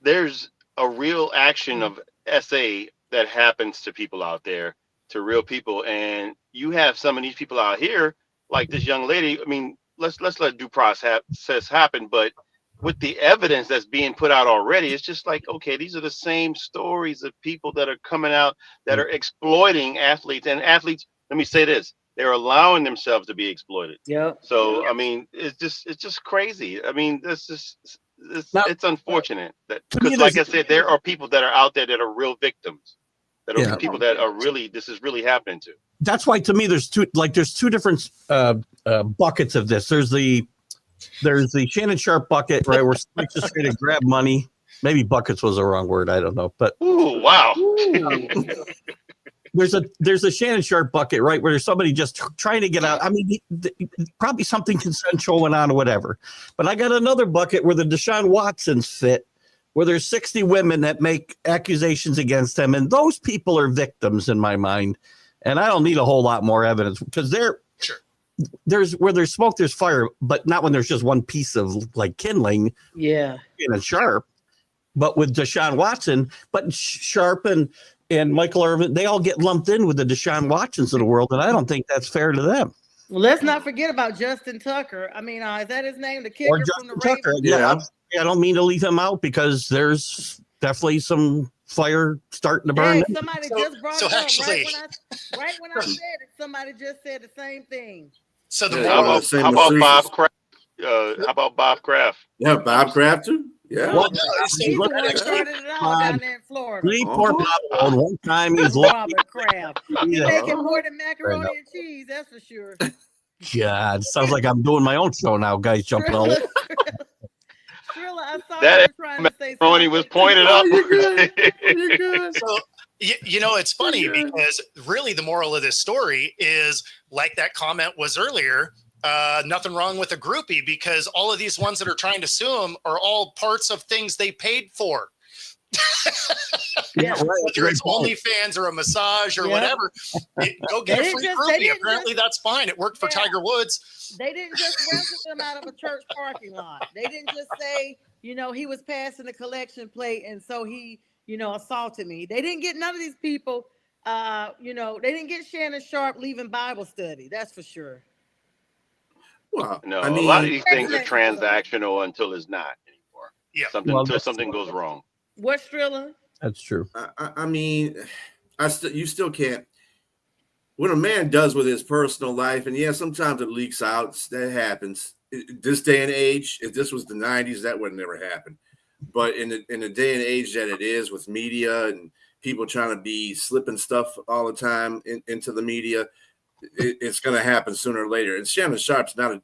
there's a real action of SA that happens to people out there, to real people. And you have some of these people out here, like this young lady. I mean, let's let due process happen. But with the evidence that's being put out already, it's just like, okay, these are the same stories of people that are coming out that are exploiting athletes. And athletes, let me say this, they're allowing themselves to be exploited. Yeah. So, I mean, it's just crazy. I mean, it's unfortunate that, because like I said, there are people that are out there that are real victims, that are people that are really, this is really happening to. That's why, to me, there's two different buckets of this. There's the Shannon Sharpe bucket, right, where somebody just trying to grab money. Maybe buckets was the wrong word. I don't know, but ooh, wow. There's a Shannon Sharpe bucket, right, where there's somebody just trying to get out. I mean, probably something consensual went on or whatever. But I got another bucket where the Deshaun Watsons fit, where there's 60 women that make accusations against him, and those people are victims in my mind. And I don't need a whole lot more evidence because there's where there's smoke, there's fire, but not when there's just one piece of like kindling. Yeah, and Sharpe, but with Deshaun Watson, but Sharpe and Michael Irvin, they all get lumped in with the Deshaun Watsons of the world, and I don't think that's fair to them. Well, let's not forget about Justin Tucker. I mean, is that his name? The kicker from the Ravens? Yeah, I don't mean to leave him out because there's definitely some fire starting to burn. Hey, somebody just brought it up right when I said it. Somebody just said the same thing. So how about Bob Kraft? How about Bob Kraft? Yeah, Bob Kraft too. Yeah. Well, he's the one that started it all down there in Florida. Poor Bob. One time he's Robert Kraft. He's making more than macaroni and cheese, that's for sure. God, sounds like I'm doing my own show now, guys jumping all over. Trilla, I saw that you trying to say something. Was pointed up. So, you know, it's funny because really the moral of this story is like that comment was earlier. Nothing wrong with a groupie because all of these ones that are trying to sue him are all parts of things they paid for. Yeah, right. Whether it's OnlyFans or a massage or whatever, go get a free groupie. Apparently that's fine. It worked for Tiger Woods. They didn't just wrestle them out of a church parking lot. They didn't just say, you know, he was passing the collection plate and so he, you know, assaulted me. They didn't get none of these people, you know, they didn't get Shannon Sharpe leaving Bible study. That's for sure. Well, no, I mean, a lot of these things are transactional until it's not anymore. Yeah. Until something goes wrong. What's Trilla? That's true. I mean, you still can't. What a man does with his personal life, and sometimes it leaks out. That happens. This day and age, if this was the 90s, that would never happen. But in the day and age that it is with media and people trying to be slipping stuff all the time into the media, it's going to happen sooner or later. And Shannon Sharpe's not a.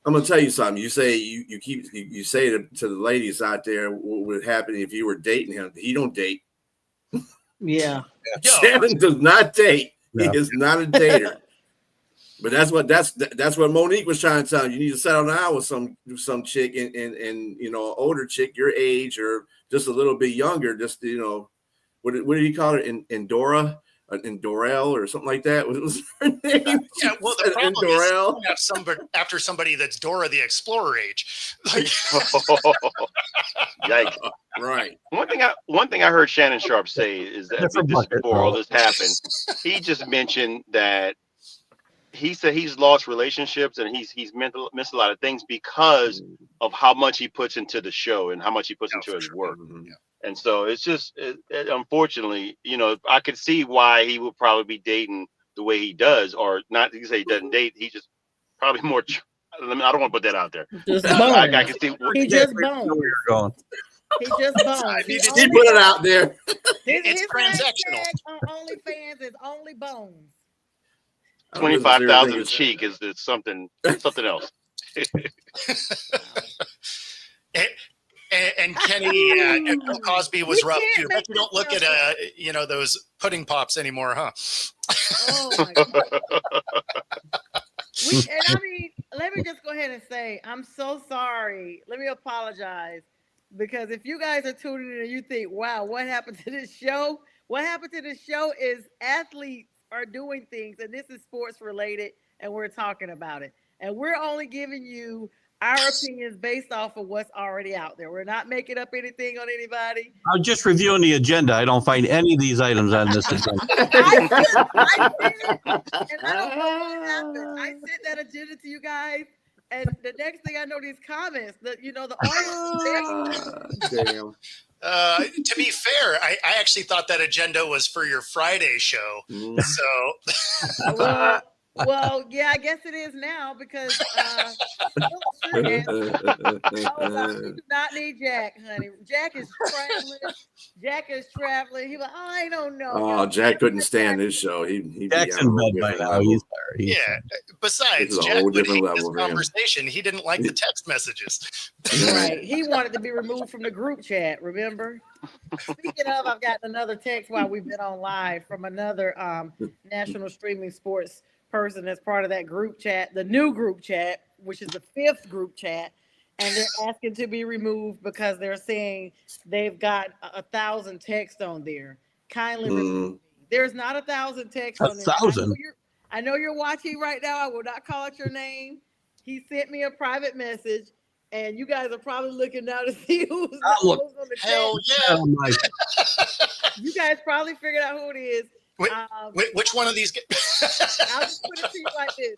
I'm going to tell you something. You say you say to the ladies out there what would happen if you were dating him. He don't date. Yeah. Shannon does not date. No. He is not a dater. But that's what Monique was trying to tell you. You need to settle down with some chick and you know, older chick your age or just a little bit younger. Just, you know, what did he call it? Endora? Dorel or something like that. What was her name? Yeah, well, the problem is after somebody that's Dora the Explorer age. Like, yikes! Right. One thing I heard Shannon Sharpe say is that before all this happened, he mentioned that he said he's lost relationships and he's missed a lot of things because of how much he puts into the show and how much he puts into his work. Mm-hmm. And so it's just, unfortunately, you know, I could see why he would probably be dating the way he does, or not to say he doesn't date. He just probably more. I don't want to put that out there. I can see. He just boned. He just boned. He put it out there. It's transactional. On OnlyFans is only bones. 25,000 a cheek is something else. And Kenny, and Bill Cosby was rough too. But you don't look at those pudding pops anymore, huh? Oh my God. And I mean, let me just go ahead and say, I'm so sorry. Let me apologize. Because if you guys are tuning in and you think, wow, what happened to this show? What happened to this show is athletes are doing things, and this is sports related, and we're talking about it. And we're only giving you our opinions based off of what's already out there. We're not making up anything on anybody. I'm just reviewing the agenda. I don't find any of these items on this agenda. I sent it, and I don't know what happened. I sent that agenda to you guys, and the next thing I know, these comments, the audience. Damn. To be fair, I actually thought that agenda was for your Friday show. So, well, yeah, I guess it is now because we do not need Jack, honey. Jack is traveling. He's like, I don't know. Oh, Jack couldn't stand this show. He'd Jack's in bed by now. Yeah. Besides, Jack would hate this conversation. He didn't like the text messages. Right. He wanted to be removed from the group chat. Remember? Speaking of, I've gotten another text while we've been on live from another national streaming sports person as part of that group chat, the new group chat, which is the 5th group chat, and they're asking to be removed because they're saying they've got 1,000 texts on there. Kindly remove me. There's not 1,000 texts on there. 1,000. I know you're watching right now. I will not call out your name. He sent me a private message, and you guys are probably looking now to see who's on the hell text. yeah. Oh my. You guys probably figured out who it is. Which one of these? I'll just put it to you like this: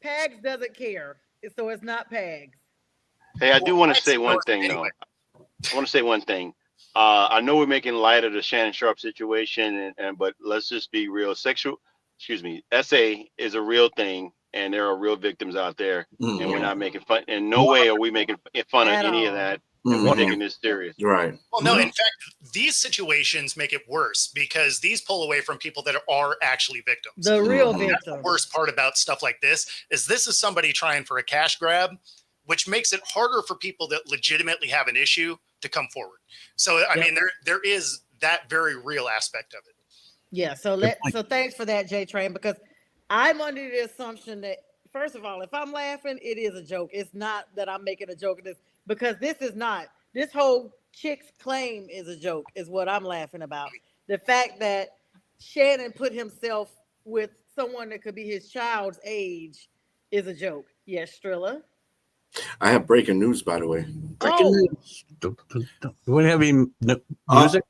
Pags doesn't care, so it's not Pags. Hey, I do want to say one thing, though. I want to say one thing. I know we're making light of the Shannon Sharp situation, but let's just be real. SA is a real thing, and there are real victims out there, and we're not making fun. In no way are we making fun of any of that. We're taking this serious. Right. Well, no, in fact, these situations make it worse because these pull away from people that are actually victims. The real That's victim. the worst part about stuff like this is somebody trying for a cash grab, which makes it harder for people that legitimately have an issue to come forward. So, I mean, there is that very real aspect of it. Yeah. So thanks for that, J Train, because I'm under the assumption that, first of all, if I'm laughing, it is a joke. It's not that I'm making a joke of this. Because this whole chick's claim is a joke, is what I'm laughing about. The fact that Shannon put himself with someone that could be his child's age is a joke. Yes, Trilla. I have breaking news, by the way. Breaking news. Do we have any music?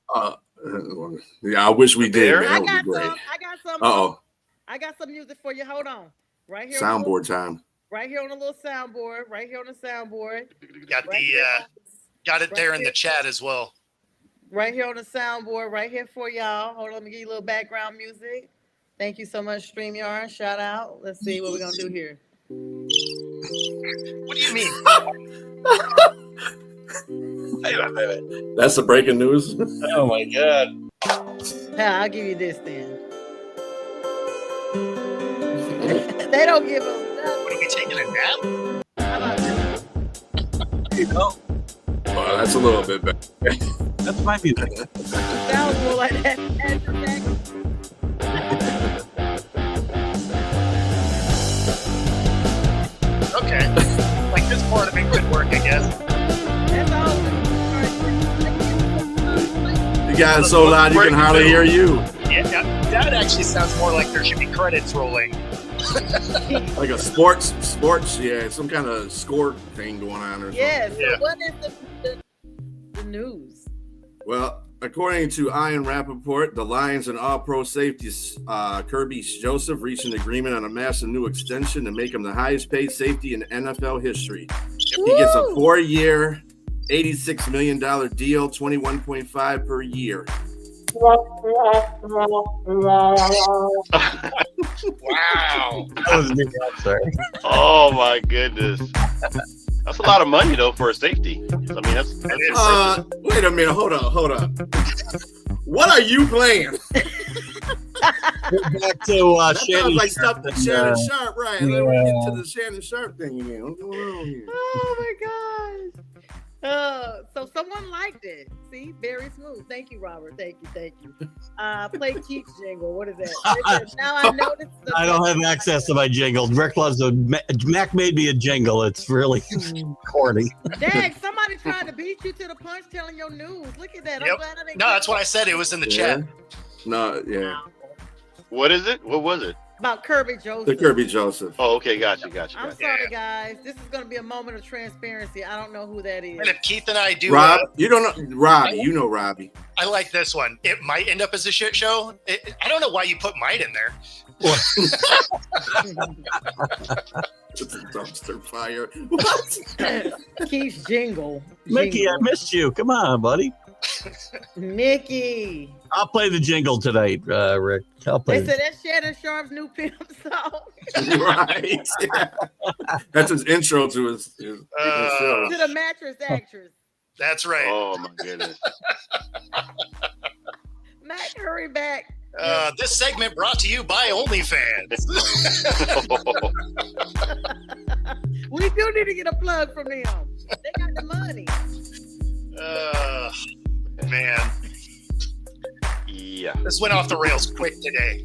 Yeah, I wish we did. Man. I got some. I got some music for you. Hold on. Right here. Soundboard time. Right here on a little soundboard. Right here on the soundboard. Got it there in the chat as well. Right here on the soundboard. Right here for y'all. Hold on, let me give you a little background music. Thank you so much, StreamYard. Shout out. Let's see what we're gonna do here. What do you mean? That's the breaking news. Oh my God. I'll give you this then. They don't give us nothing. What are we taking a nap? How about that? You know, Well, that's a little bit better. that's my music. Sounds more like that. Okay. Like this part of it could work, I guess. That's all. You got it so loud you can hardly hear you. Yeah, that actually sounds more like there should be credits rolling. Like a sports, yeah, some kind of score thing going on or something. Yes. So what is the news? Well, according to Ian Rappaport, the Lions and All-Pro safeties Kirby Joseph reached an agreement on a massive new extension to make him the highest-paid safety in NFL history. He gets a 4-year, $86 million deal, $21.5 per year. Wow. That was me. I'm sorry. Oh my goodness. That's a lot of money though for a safety. I mean, that's wait a minute, hold on. What are you playing? Back to That Shannon sounds like Sharp stuff that and, Shannon Sharp, right? yeah. Let's get to the Shannon Sharp thing again. What's going on here? Oh my gosh. So someone liked it. See, very smooth. Thank you, Robert. Thank you. Play Keith's jingle. What is that? Now I noticed. I don't have access to my jingle. Rick loves Mac made me a jingle. It's really corny. Dang, somebody tried to beat you to the punch telling your news. Look at that. Yep. I'm glad I didn't No, that's what I said. It was in the chat. No, yeah. What is it? What was it? About Kirby Joseph. The Kirby Joseph. Oh, okay, gotcha. I'm sorry, guys. This is going to be a moment of transparency. I don't know who that is. And if Keith and I do, Rob, you don't know Robbie. You know Robbie. I like this one. It might end up as a shit show. I don't know why you put might in there. It's a dumpster fire. What? Keith's jingle. Mickey, I missed you. Come on, buddy. Mickey. I'll play the jingle tonight, Rick. I'll play. They said that's Shannon Sharp's new pimp song. Right. Yeah. That's his intro to his show. To the mattress actress. That's right. Oh my goodness. Mac, hurry back. This segment brought to you by OnlyFans. We do need to get a plug from them. They got the money. Man. Yeah. This went off the rails quick today.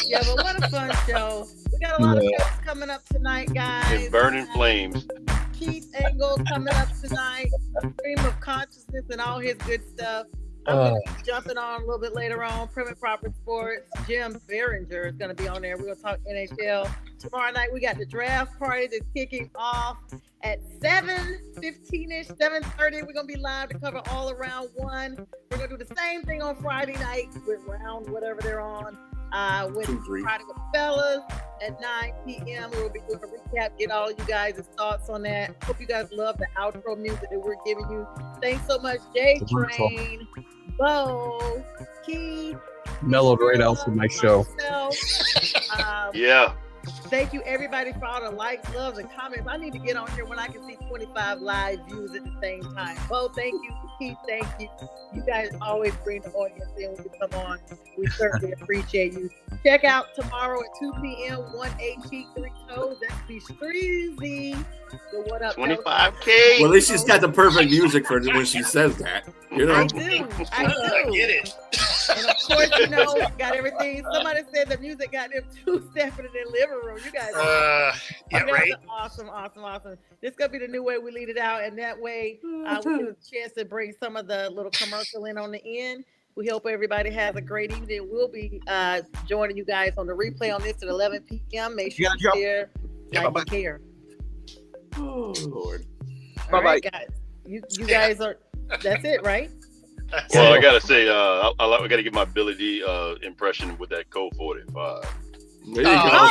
Yeah, but what a fun show. We got a lot of shows coming up tonight, guys. In burning flames. Keith Engel coming up tonight. Stream of consciousness and all his good stuff. I'm going to be jumping on a little bit later on. Prim and Proper Sports. Jim Behringer is going to be on there. We're going to talk NHL. Tomorrow night, we got the draft party that's kicking off at 7:15-ish, 7:30. We're going to be live to cover all around one. We're going to do the same thing on Friday night with round whatever they're on. With Friday with Fellas at 9 p.m. We'll be doing a recap, get all you guys' thoughts on that. Hope you guys love the outro music that we're giving you. Thanks so much, J-Train, Bo, Key. Mellowed right out for my show. Yeah. Thank you, everybody, for all the likes, loves, and comments. I need to get on here when I can see 25 live views at the same time. Bo, thank you. Keith, thank you. You guys always bring the audience in when you come on. We certainly appreciate you. Check out tomorrow at 2 p.m. 1 Cheek 3 Toes. That's be Streezy. So what up, 25K. Well, at least she's got the perfect music for when she says that. You know? I do. I get it. And of course, you know, got everything. Somebody said the music got them two-stepping in their living room. You guys, yeah, right. Awesome. This is gonna be the new way we lead it out, and that way we get a chance to bring some of the little commercial in on the end. We hope everybody has a great evening. We'll be joining you guys on the replay on this at 11 p.m. Make sure you share, like, and care. Oh Lord. All right, guys. You guys are. That's it, right? Well, I gotta say, I gotta get my Billy D impression with that Colt 45. There you go.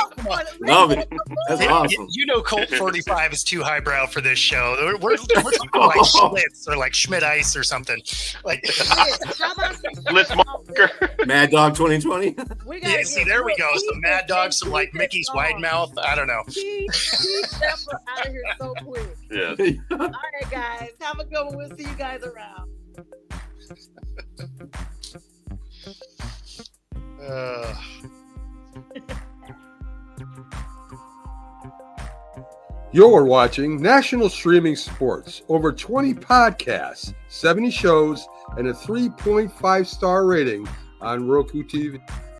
Love it. That's awesome. You know, Colt 45 is too highbrow for this show. We're talking like Schlitz or like Schmidt Ice or something. Like Schlitz marker. Mad Dog 2020. Yeah, see, there we go. Some Mad Dog, some like Mickey's Wide Mouth. I don't know. Keep Pepper out of here so quick. Yeah. All right, guys. Have a good one. We'll see you guys around. You're watching National Streaming Sports. Over 20 podcasts, 70 shows, and a 3.5-star rating on Roku TV.